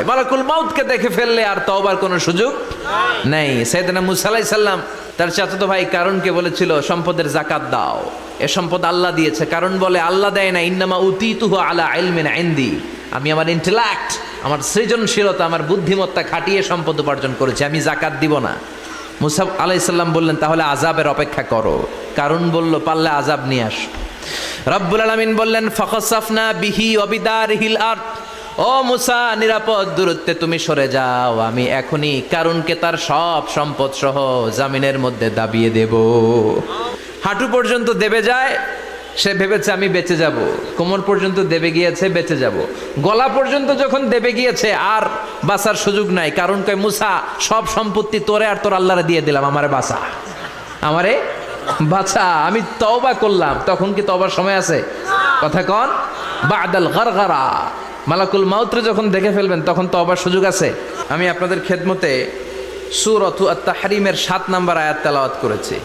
মালাকুল মাউতকে দেখে ফেললে আর তওবার কোনো সুযোগ নেই। সাইয়েদনা মুসা আলাইহিস সালাম তার চাচাতো ভাই কারুনকে বলেছিল সম্পদের যাকাত দাও, এ সম্পদ আল্লাহ দিয়েছে। কারণ বলে আল্লাহ দেয় না, ইন্নামা উতীতুহু আলা ইলমিন ইনদি, আমি আমার ইন্টেলেক্ট, আমার সৃজনশীলতা, আমার বুদ্ধিমত্তা খাটিয়ে সম্পদ উপার্জন করেছি, আমি যাকাত দিব না। মুসা আলাইহিস সালাম বললেন তাহলে আযাবের অপেক্ষা করো। কারণ বলল পারলে আযাব নিয়ে আস। রব্বুল আলামিন বললেন ফাখাসাফনা বিহি ওয়া বিদারিহিল আরদ, ও মুসা নিরাপদ দূরত্বে তুমি সরে যাও, আমি এখনই কারুনকে তার সব সম্পদ সহ জামিনের মধ্যে দাবিয়ে দেব। হাঁটু পর্যন্ত দেবে যায়, সে ভেবেছে আমি বেঁচে যাব, কোমর পর্যন্ত দেবে গিয়েছে বেঁচে যাব, গলা পর্যন্ত যখন দেবে গিয়েছে আর বাঁচার সুযোগ নাই। কারণ কয় মুসা সব সম্পত্তি তোরে আর তোর আল্লাহরে দিয়ে দিলাম, আমারে বাঁচা, আমারে বাঁচা, আমি তওবা করলাম। তখন কি তওবার সময় আছে? কথা কন, বাদাল গারগারা, মালাকুল মাউতরে যখন দেখে ফেলবেন তখন তওবার সুযোগ আছে। আমি আপনাদের খেদমতে সূরাতু আত-তাহরিমের 7 নম্বর আয়াত তেলাওয়াত করেছি।